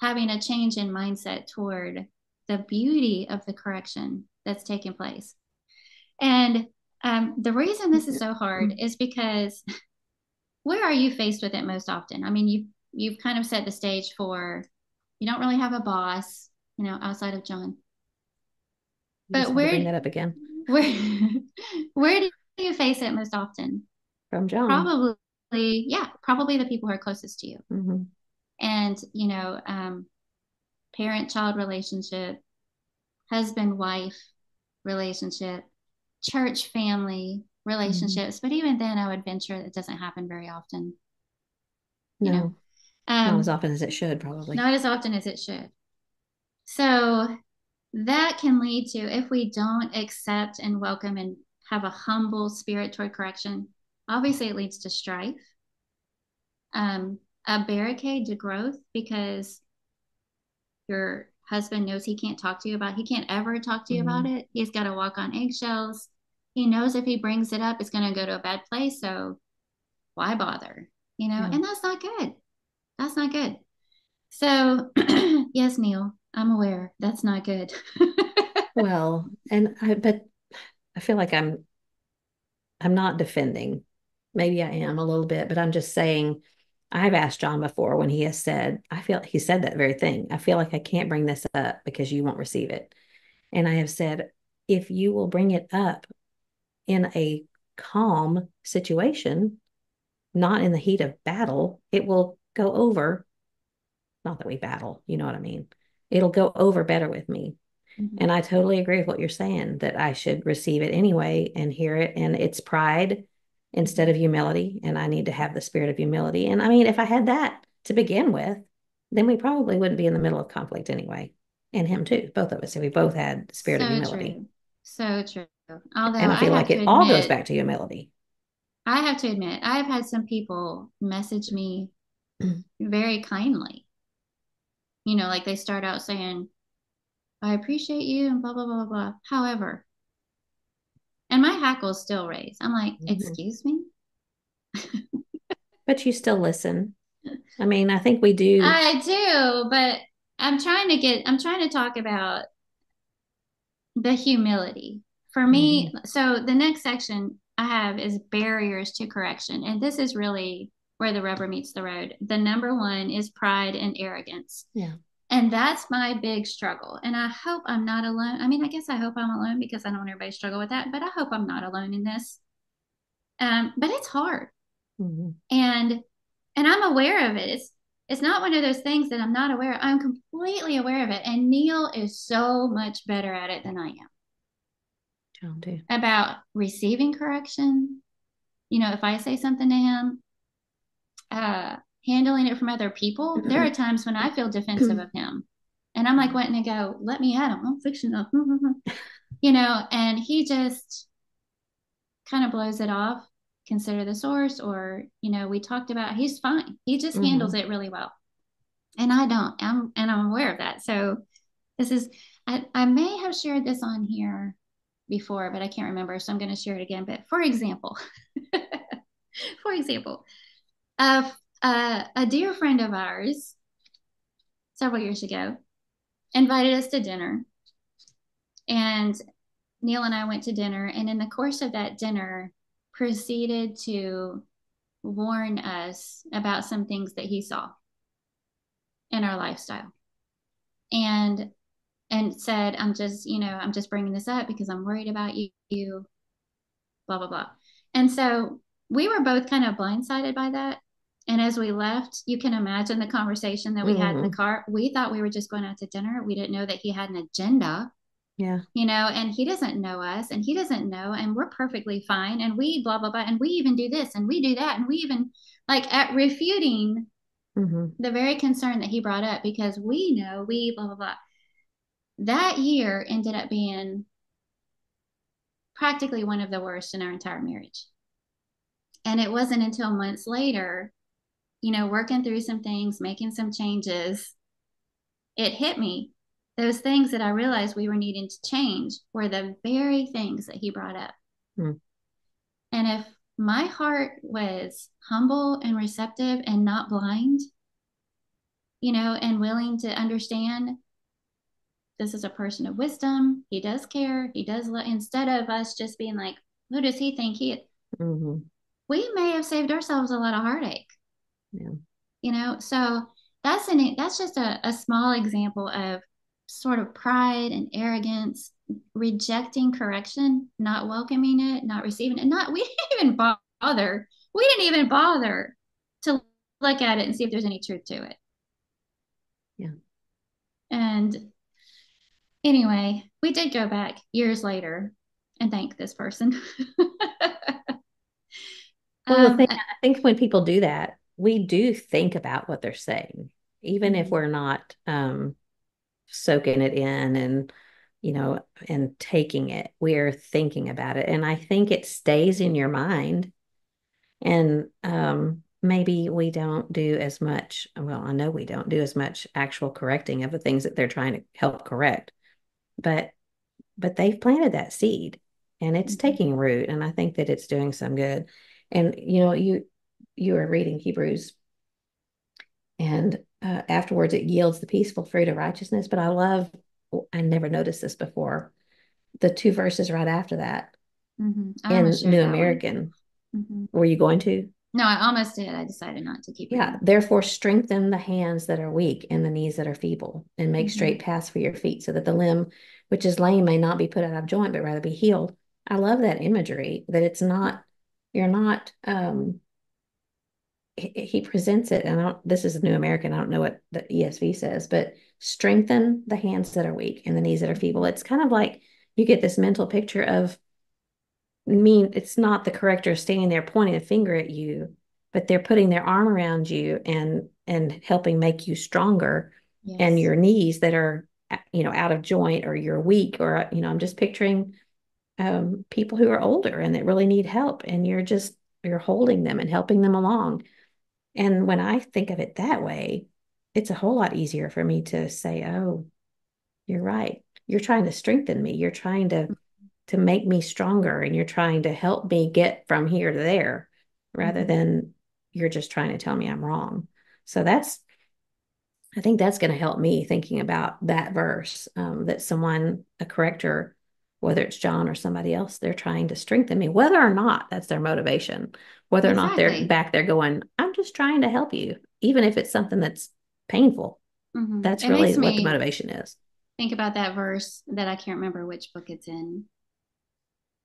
having a change in mindset toward the beauty of the correction that's taking place. And the reason this is so hard is because where are you faced with it most often? I mean, you've kind of set the stage for you don't really have a boss, outside of John. You But decided to bring that up again where where do you face it most often? from John. Probably, yeah, probably the people who are closest to you. Mm-hmm. And, parent-child relationship, husband-wife relationship, church family Mm-hmm. relationships. But even then, I would venture that doesn't happen very often, you know, No, not as um, often as it should, probably. not as often as it should. So that can lead to, if we don't accept and welcome and have a humble spirit toward correction, obviously it leads to strife, a barricade to growth because your husband knows he can't ever talk to you about Mm-hmm. it. He's got to walk on eggshells. He knows if he brings it up, it's going to go to a bad place. So why bother? Yeah. And that's not good. That's not good. So, yes, Neil, I'm aware that's not good. Well, but I feel like I'm not defending. Maybe I am a little bit, but I'm just saying I've asked John before when he has said, I feel he said that very thing. I feel like I can't bring this up because you won't receive it. And I have said, if you will bring it up in a calm situation, not in the heat of battle, it will go over. Not that we battle, you know what I mean? It'll go over better with me. Mhm. And I totally agree with what you're saying that I should receive it anyway and hear it. And it's pride instead of humility. And I need to have the spirit of humility. And I mean, if I had that to begin with, then we probably wouldn't be in the middle of conflict anyway. And him too, both of us. If we both had the spirit of So humility. true. So true. Although And I I feel have like to it all goes admit, back to humility. I've had some people message me very kindly. Like they start out saying, I appreciate you and blah, blah, blah, blah. However, and my hackles still raise. I'm like, Mhm. excuse me? But you still listen. I mean, I think we do. I do, but I'm trying to talk about the humility. For me, Mhm. so the next section I have is barriers to correction. And this is really where the rubber meets the road. The number one is pride and arrogance. Yeah. And that's my big struggle. And I hope I'm not alone. I mean, I guess I hope I'm alone because I don't want everybody to struggle with that, but I hope I'm not alone in this. But it's hard. Mhm. And I'm aware of it. It's not one of those things that I'm not aware of. I'm completely aware of it. And Neil is so much better at it than I am John too. about receiving correction. If I say something to him, uh, handling it from other people, there are times when I feel defensive of him. And I'm like wanting to go, let me at him. I'm fixing up. And he just kind of blows it off, consider the source, or, we talked about, he's fine. He just handles Mhm. it really well. And I don't. I'm aware of that. So this is, I may have shared this on here before, but I can't remember. So I'm going to share it again. But for example, for example, a dear friend of ours several years ago invited us to dinner. And Neil and I went to dinner. And in the course of that dinner, proceeded to warn us about some things that he saw in our lifestyle. And said, I'm just bringing this up because I'm worried about you, blah, blah, blah. And so we were both kind of blindsided by that. And as we left, you can imagine the conversation that we had in the Mhm. car. We thought we were just going out to dinner. We didn't know that he had an agenda. Yeah. And he doesn't know us and he doesn't know, and we're perfectly fine. And we blah, blah, blah. And we even do this and we do that. And we even like at refuting Mm-hmm. the very concern that he brought up because we know we blah, blah, blah. That year ended up being practically one of the worst in our entire marriage. And it wasn't until months later, working through some things, making some changes, it hit me. Those things that I realized we were needing to change were the very things that he brought up. Mm. And if my heart was humble and receptive and not blind, and willing to understand this is a person of wisdom, he does care, he does love, instead of us just being like, who does he think he is? Mm-hmm. We may have saved ourselves a lot of heartache. Yeah. So that's just a small example of sort of pride and arrogance, rejecting correction, not welcoming it, not receiving it, not we didn't even bother. We didn't even bother to look at it and see if there's any truth to it. Yeah. And anyway, we did go back years later and thank this person. Well, the um, thing, I think when people do that, we do think about what they're saying, even if mhm. we're not soaking it in and taking it, we're thinking about it. And I think it stays in your mind. And maybe we don't do as much. Well, I know we don't do as much actual correcting of the things that they're trying to help correct, but they've planted that seed and it's Mhm. taking root. And I think that it's doing some good. And you are reading Hebrews, and afterwards it yields the peaceful fruit of righteousness. But I never noticed this before. The two verses right after that I in almost New shared that one. American. Mhm. Were you going to? No, I almost did. I decided not to keep Yeah. reading. Therefore, strengthen the hands that are weak and the knees that are feeble, and make Mm-hmm. straight paths for your feet, so that the limb which is lame may not be put out of joint, but rather be healed. I love that imagery that it's not, you're not, he presents it, and this is a New American. I don't know what the ESV says, but strengthen the hands that are weak and the knees that are feeble. It's kind of like you get this mental picture of, it's not the corrector standing there pointing a finger at you, but they're putting their arm around you and helping make you stronger, and Yes. your knees that are out of joint, or you're weak, or I'm just picturing people who are older and that really need help, and you're holding them and helping them along. And when I think of it that way, it's a whole lot easier for me to say, oh, you're right, you're trying to strengthen me, you're trying to make me stronger, and you're trying to help me get from here to there, rather Mm-hmm. than you're just trying to tell me I'm wrong. So I think that's going to help me thinking about that verse, that a corrector, whether it's John or somebody else, they're trying to strengthen me, whether or not that's their motivation, whether or not they're Exactly. back there going, I'm just trying to help you, even if it's something that's painful. Mm-hmm. That's It makes really what the me motivation is. think about that verse that I can't remember which book it's in.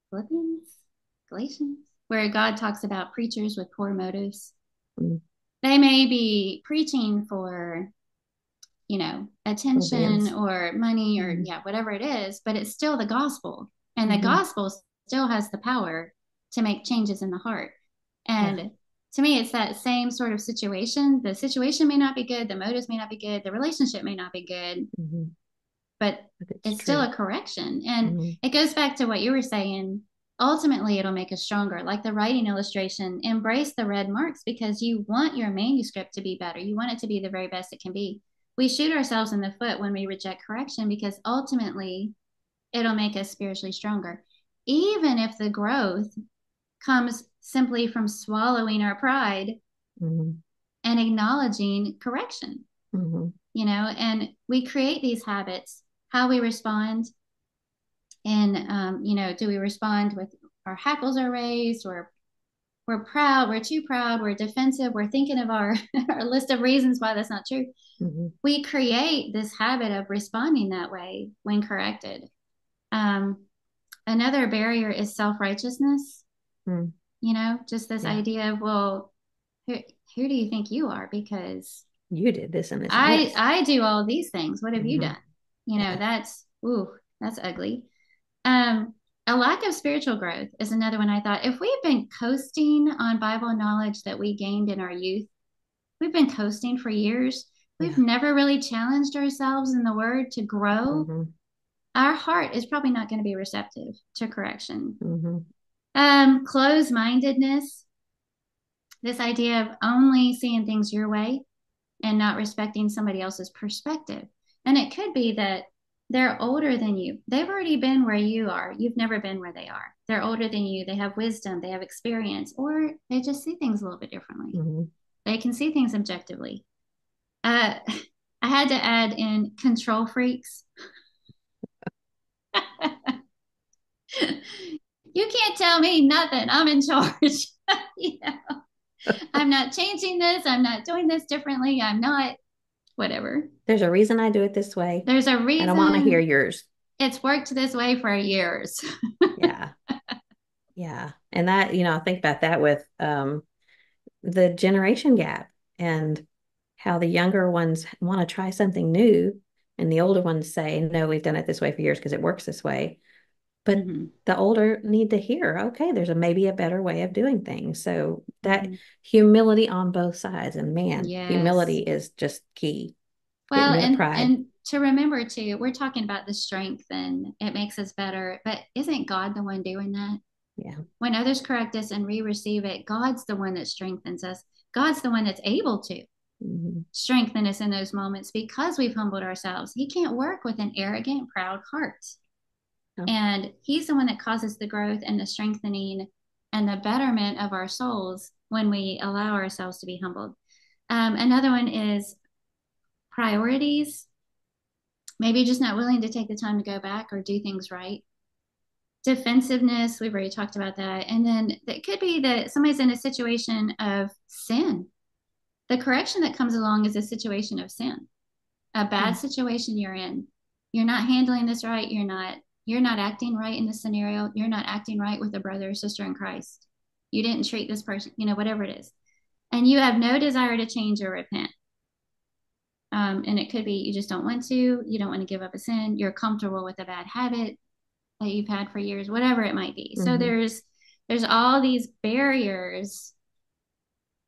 Philippians, Galatians, where God talks about preachers with poor motives. Mm, They may be preaching for, attention Philippians. or money or Mm-hmm. yeah, whatever it is, but it's still the gospel. And the Mm-hmm. gospel still has the power to make changes in the heart. Yeah. And to me, it's that same sort of situation. The situation may not be good, the motives may not be good, the relationship may not be good, Mm-hmm. but But it's it's still true. a correction. And Mm-hmm. it goes back to what you were saying. Ultimately, it'll make us stronger. Like the writing illustration, embrace the red marks because you want your manuscript to be better. You want it to be the very best it can be. We shoot ourselves in the foot when we reject correction because ultimately it'll make us spiritually stronger. Even if the growth comes simply from swallowing our pride Mm-hmm. and acknowledging correction, Mm-hmm. and we create these habits, how we respond. And, do we respond with our hackles are raised, or we're proud, we're too proud, we're defensive, we're thinking of our, our list of reasons why that's not true. Mm-hmm. We create this habit of responding that way when corrected. Um, Another barrier is self righteousness, Mm-hmm. just this Yeah. idea of, well, who do you think you are? Because You did this and this and I this. I do all these things. What have you Mm-hmm. done? Yeah. That's ooh. That's ugly. Um, a lack of spiritual growth is another one I thought. If we've been coasting on Bible knowledge that we gained in our youth, we've been coasting for years. We've Yeah. never really challenged ourselves in the word to grow. Hmm. Our heart is probably not going to be receptive to correction. Hmm. Closed mindedness, this idea of only seeing things your way and not respecting somebody else's perspective. And it could be that they're older than you. They've already been where you are. You've never been where they are. They're older than you. They have wisdom, they have experience, or they just see things a little bit differently. Hmm. They can see things objectively. Uh, I had to add in control freaks. You can't tell me nothing. I'm in charge. You know, I'm not changing this. I'm not doing this differently. I'm not whatever. There's a reason I do it this way, There's a and I want to hear reason yours. it's worked this way for years. Yeah. Yeah. And that, I think about that with the generation gap and how the younger ones want to try something new and the older ones say, no, we've done it this way for years because it works this way. But Mm-hmm. the older need to hear, okay, there's maybe a better way of doing things. So that Mm-hmm. humility on both sides, and man, humility Yes. is just key. Getting Well, rid of pride. and to remember too, we're talking about the strength and it makes us better, but isn't God the one doing that? Yeah. When others correct us and we receive it, God's the one that strengthens us. God's the one that's able to Mm-hmm. strengthen us in those moments because we've humbled ourselves. He can't work with an arrogant, proud heart. Yeah. And He's the one that causes the growth and the strengthening and the betterment of our souls when we allow ourselves to be humbled. Another one is priorities, maybe just not willing to take the time to go back or do things right. Defensiveness, we've already talked about that. And then it could be that somebody's in a situation of sin. The correction that comes along is a situation of sin, a bad Mm-hmm. situation you're in. You're not handling this right. You're not acting right in this scenario. You're not acting right with a brother or sister in Christ. You didn't treat this person, whatever it is. And you have no desire to change or repent. And it could be you just don't want to, you don't want to give up a sin, you're comfortable with a bad habit that you've had for years, whatever it might be. So Mm-hmm. there's all these barriers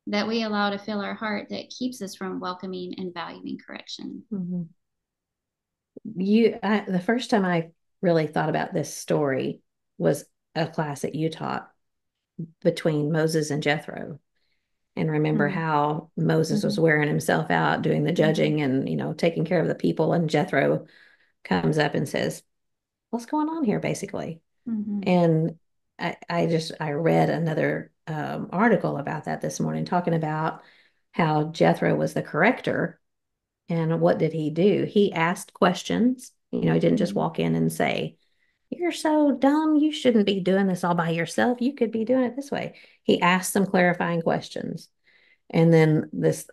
that we allow to fill our heart that keeps us from welcoming and valuing correction. Mm-hmm. The first time I really thought about this story was a class that you taught between Moses and Jethro. And remember Mm-hmm. how Moses was Mm-hmm. wearing himself out doing the Mm-hmm. judging and, taking care of the people. And Jethro comes up and says, what's going on here, basically? Mm-hmm. And I read another article about that this morning, talking about how Jethro was the corrector. And what did he do? He asked questions. He didn't just Mm-hmm. walk in and say, you're so dumb. You shouldn't be doing this all by yourself. You could be doing it this way. He asked some clarifying questions. And then this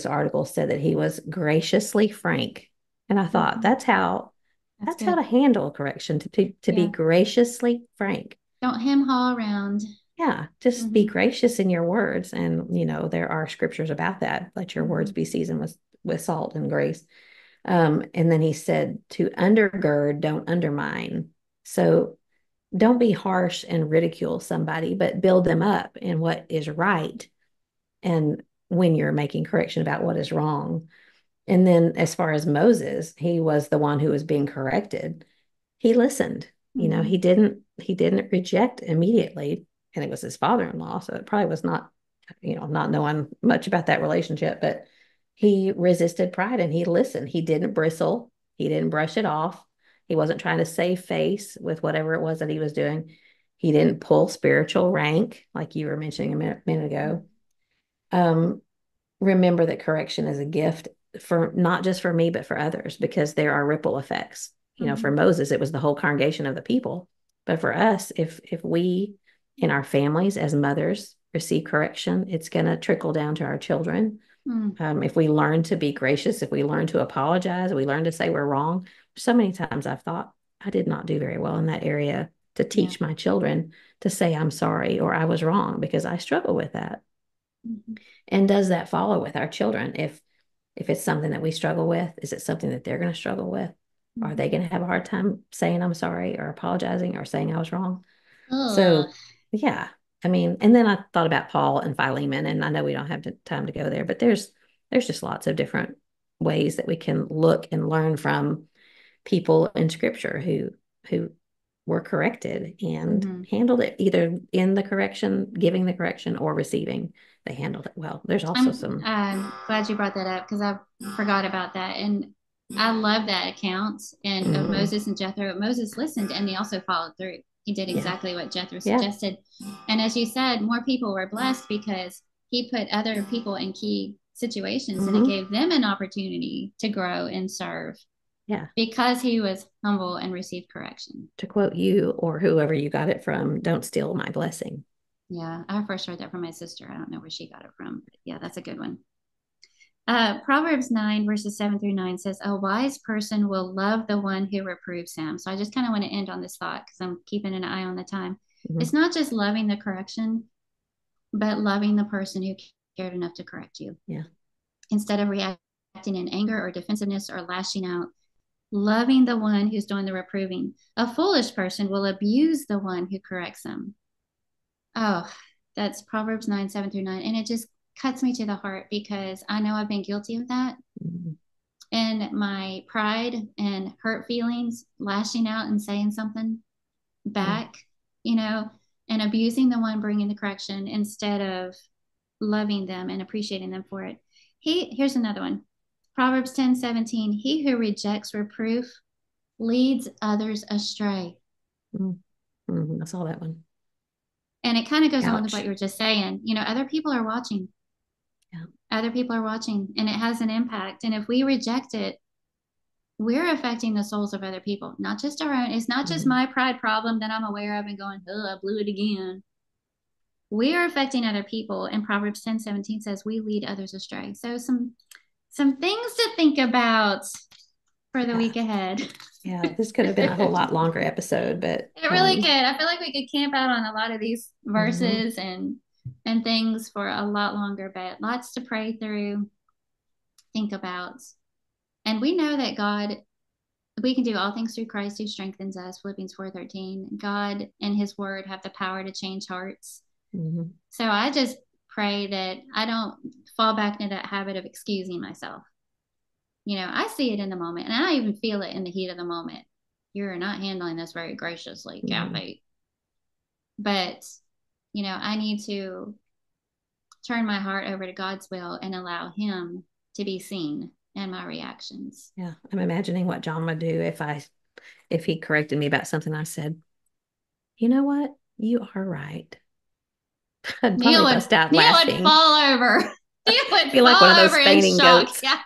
article said that he was graciously frank. And I thought Mm-hmm. That's that's how good. to handle correction, to be Yeah. graciously frank. Don't hem haw around. Yeah, just be Mm-hmm. gracious in your words. And there are scriptures about that. Let your Mm-hmm. words be seasoned with salt and grace. And then he said to undergird, don't undermine. So don't be harsh and ridicule somebody, but build them up in what is right. And when you're making correction about what is wrong. And then as far as Moses, he was the one who was being corrected. He listened. Mm-hmm. He didn't reject immediately. And it was his father-in-law. So it probably was not, not knowing much about that relationship, but he resisted pride and he listened. He didn't bristle. He didn't brush it off. He wasn't trying to save face with whatever it was that he was doing. He didn't pull spiritual rank, like you were mentioning a minute ago. Um, Remember that correction is a gift for not just for me, but for others, because there are ripple effects. For Mm-hmm. Moses, it was the whole congregation of the people. But for us, if we in our families as mothers receive correction, it's going to trickle down to our children. Mm-hmm. If we learn to be gracious, if we learn to apologize, we learn to say we're wrong. So many times I've thought I did not do very well in that area to Yeah. teach my children to say I'm sorry or I was wrong, because I struggle with that. Mm-hmm. And does that follow with our children? If it's something that we struggle with, is it something that they're going to struggle with? Are they going to have a hard time saying I'm sorry or apologizing or saying I was wrong? Ugh. So, yeah, I mean, and then I thought about Paul and Philemon, and I know we don't have time to go there, but there's just lots of different ways that we can look and learn from people in Scripture who were corrected and handled it either in the correction, giving the correction, or receiving. They handled it well. There's also some. I'm glad you brought that up because I forgot about that. And I love that account and of Moses and Jethro. Moses listened and he also followed through. He did exactly what Jethro suggested. And as you said, more people were blessed because he put other people in key situations and it gave them an opportunity to grow and serve. Yeah. Because he was humble and received correction. To quote you or whoever you got it from, don't steal my blessing. Yeah, I first heard that from my sister. I don't know where she got it from. But yeah, that's a good one. Proverbs 9, verses 7 through 9 says, a wise person will love the one who reproves him. So I just kind of want to end on this thought because I'm keeping an eye on the time. It's not just loving the correction, but loving the person who cared enough to correct you. Yeah. Instead of reacting in anger or defensiveness or lashing out, loving the one who's doing the reproving. A foolish person will abuse the one who corrects them. Oh, that's Proverbs 9, 7 through 9. And it just cuts me to the heart because I know I've been guilty of that. And my pride and hurt feelings, lashing out and saying something back, you know, and abusing the one bringing the correction instead of loving them and appreciating them for it. Here's another one. Proverbs 10, 17. He who rejects reproof leads others astray. I saw that one. And it kind of goes on with what you were just saying. You know, other people are watching. Yeah. Other people are watching and it has an impact. And if we reject it, we're affecting the souls of other people, not just our own. It's not just my pride problem that I'm aware of and going, oh, I blew it again. We are affecting other people. And Proverbs 10, 17 says we lead others astray. So some things to think about for the week ahead. Yeah, this could have been a whole lot longer episode, but it really could. I feel like we could camp out on a lot of these verses and things for a lot longer, but lots to pray through, think about. And we know that God, we can do all things through Christ who strengthens us, Philippians 4:13. God and his word have the power to change hearts. So I just pray that I don't fall back into that habit of excusing myself. You know, I see it in the moment and I even feel it in the heat of the moment. You're not handling this very graciously, Kathy. But, you know, I need to turn my heart over to God's will and allow him to be seen in my reactions. Yeah. I'm imagining what John would do if he corrected me about something I said. You know what? You are right. Neil would bust out laughing. Neil would fall over. Neil would feel like one of those fainting goats. Yeah.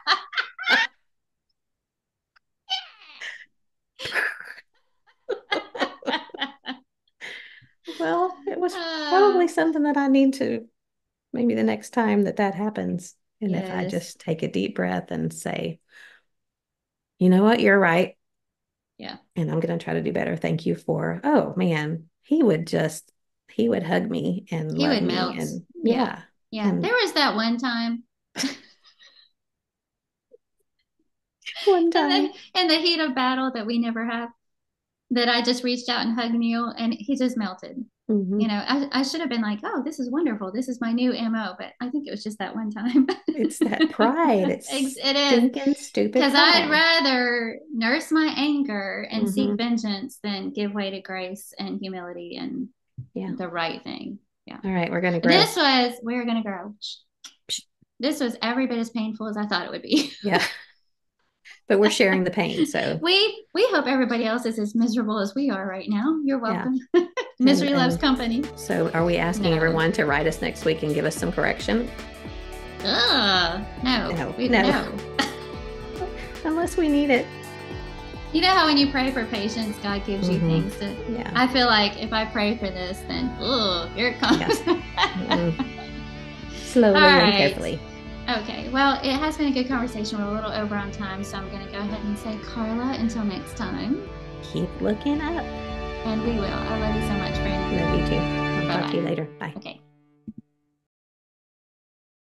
Well, it was probably something that I need to maybe the next time that happens. And if I just take a deep breath and say, you know what, you're right. Yeah. And I'm going to try to do better. Thank you for, oh man, he would hug me and he love would me. Melt. And yeah. And there was that one time. In the heat of battle that we never have, that I just reached out and hugged Neil and he just melted. You know, I should have been like, oh, this is wonderful. This is my new MO. But I think it was just that one time. It's that pride. It is stinking stupid. Because I'd rather nurse my anger and seek vengeance than give way to grace and humility and the right thing. Yeah. All right. We're going to grow. We're going to grow. This was every bit as painful as I thought it would be. Yeah. But we're sharing the pain, so we hope everybody else is as miserable as we are right now. You're welcome. Yeah. Misery loves company. So are we asking everyone to write us next week and give us some correction? No. Unless we need it. You know how when you pray for patience, God gives you things to... Yeah. I feel like if I pray for this, then, here it comes. Yeah. Slowly and carefully. Okay, well, it has been a good conversation. We're a little over on time, so I'm going to go ahead and say, Carla, until next time. Keep looking up. And we will. I love you so much, friend. Love you too. I'll talk to you later. Bye. Okay.